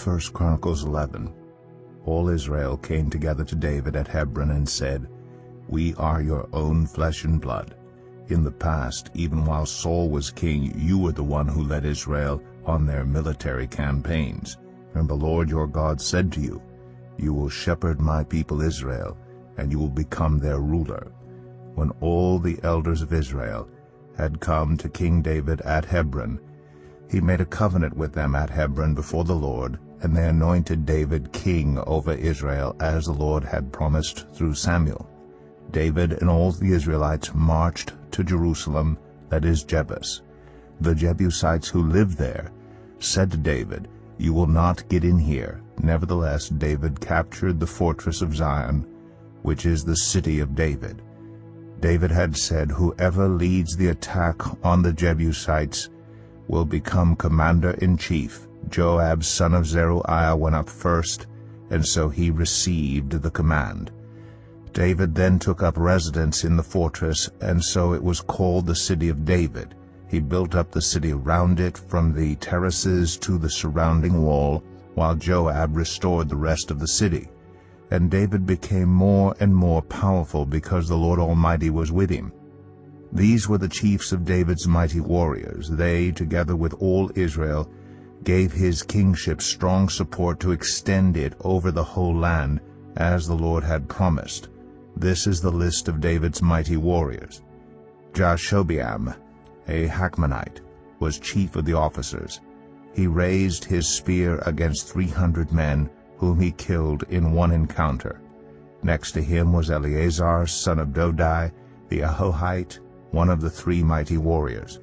1 Chronicles 11. All Israel came together to David at Hebron and said, "We are your own flesh and blood. In the past, even while Saul was king, you were the one who led Israel on their military campaigns. And the Lord your God said to you, 'You will shepherd my people Israel, and you will become their ruler.'" When all the elders of Israel had come to King David at Hebron, he made a covenant with them at Hebron before the Lord, and they anointed David king over Israel, as the Lord had promised through Samuel. David and all the Israelites marched to Jerusalem, that is Jebus. The Jebusites who lived there said to David, "You will not get in here." Nevertheless, David captured the fortress of Zion, which is the city of David. David had said, "Whoever leads the attack on the Jebusites will become commander-in-chief." Joab, son of Zeruiah, went up first, and so he received the command. David then took up residence in the fortress, and so it was called the City of David. He built up the city around it from the terraces to the surrounding wall, while Joab restored the rest of the city. And David became more and more powerful because the Lord Almighty was with him. These were the chiefs of David's mighty warriors. They, together with all Israel, gave his kingship strong support to extend it over the whole land, as the Lord had promised. This is the list of David's mighty warriors. Jashobeam, a Hachmonite, was chief of the officers. He raised his spear against 300 men, whom he killed in one encounter. Next to him was Eleazar, son of Dodai, the Ahohite, one of the 3 mighty warriors.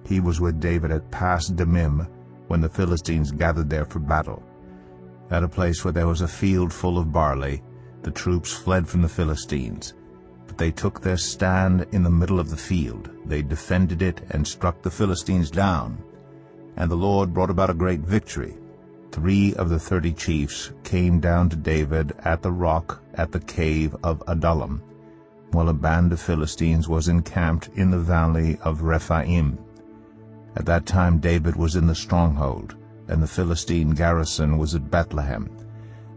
He was with David at Pas Damim, when the Philistines gathered there for battle. At a place where there was a field full of barley, the troops fled from the Philistines. But they took their stand in the middle of the field. They defended it and struck the Philistines down. And the Lord brought about a great victory. 3 of the 30 chiefs came down to David at the rock at the cave of Adullam, while a band of Philistines was encamped in the valley of Rephaim. At that time David was in the stronghold, and the Philistine garrison was at Bethlehem.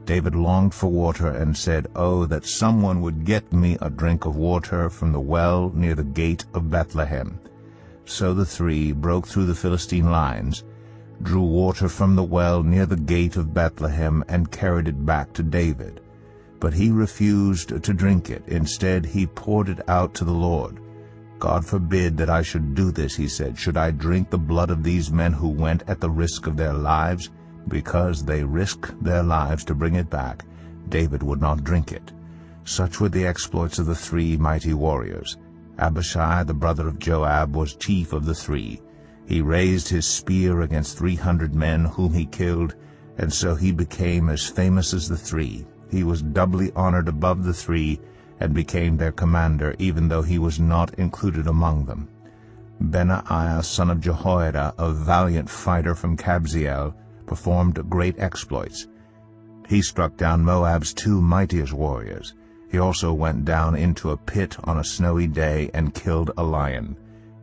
David longed for water and said, "Oh, that someone would get me a drink of water from the well near the gate of Bethlehem." So the 3 broke through the Philistine lines, drew water from the well near the gate of Bethlehem, and carried it back to David. But he refused to drink it. Instead, he poured it out to the Lord. "God forbid that I should do this," he said. "Should I drink the blood of these men who went at the risk of their lives?" Because they risked their lives to bring it back, David would not drink it. Such were the exploits of the 3 mighty warriors. Abishai, the brother of Joab, was chief of the 3. He raised his spear against 300 men, whom he killed, and so he became as famous as the 3. He was doubly honored above the 3, and became their commander, even though he was not included among them. Benaiah, son of Jehoiada, a valiant fighter from Kabzeel, performed great exploits. He struck down Moab's 2 mightiest warriors. He also went down into a pit on a snowy day and killed a lion.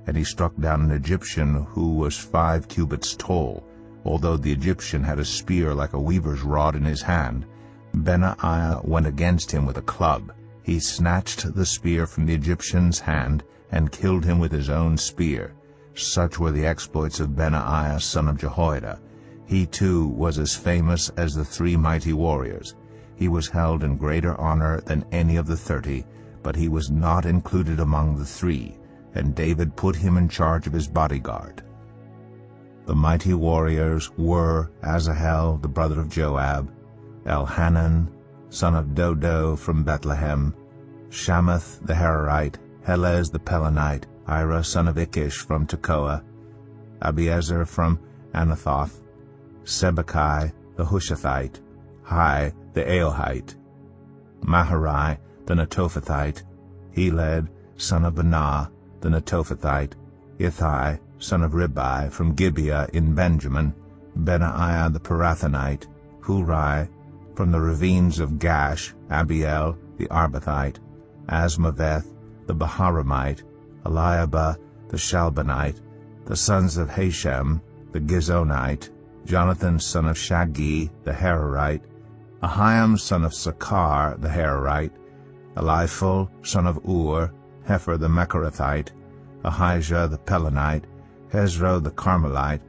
And he struck down an Egyptian who was 5 cubits tall, although the Egyptian had a spear like a weaver's rod in his hand. Benaiah went against him with a club. He snatched the spear from the Egyptian's hand and killed him with his own spear. Such were the exploits of Benaiah, son of Jehoiada. He too was as famous as the 3 mighty warriors. He was held in greater honor than any of the 30, but he was not included among the 3, and David put him in charge of his bodyguard. The mighty warriors were Asahel, the brother of Joab, Elhanan, son of Dodo from Bethlehem, Shamath the Hararite, Helez the Pelonite, Ira son of Ikish from Tekoa, Abiezer from Anathoth, Sibbecai the Hushathite, Hai the Aohite, Maharai the Netophathite, Heled son of Banah the Netophathite, Ithai son of Ribai from Gibeah in Benjamin, Benaiah the Pirathonite, Hurai from the ravines of Gash, Abiel the Arbathite, Asmaveth the Baharamite, Eliabah the Shalbanite, the sons of Hashem the Gizonite, Jonathan son of Shaggi the Hararite, Ahiam son of Sakar the Hararite, Eliphal son of Ur, Hefer the Mecherathite, Ahijah the Pelonite, Hezro the Carmelite,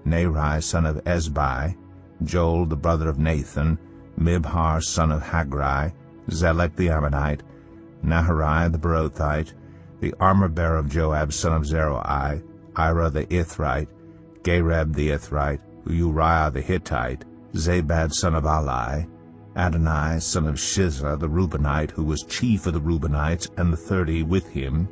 Neri son of Ezbai, Joel the brother of Nathan, Mibhar son of Hagri, Zelek the Ammonite, Nahari the Berothite, the armor-bearer of Joab son of Zeruiah, Ira the Ithrite, Gareb the Ithrite, Uriah the Hittite, Zabad son of Ali, Adonai son of Shiza the Reubenite, who was chief of the Reubenites, and the 30 with him,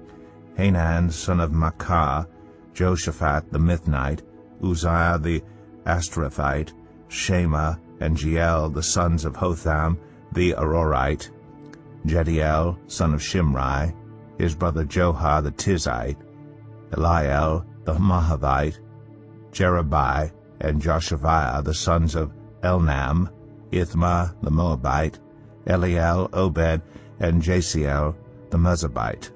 Hanan son of Makkah, Joshaphat the Mithnite, Uzziah the Astrothite, Shema and Jeiel the sons of Hotham the Arorite, Jediel son of Shimri, his brother Johah the Tizite, Eliel the Mahavite, Jerubai and Joshaviah the sons of Elnam, Ithma the Moabite, Eliel, Obed, and Jasiel the Mezabite.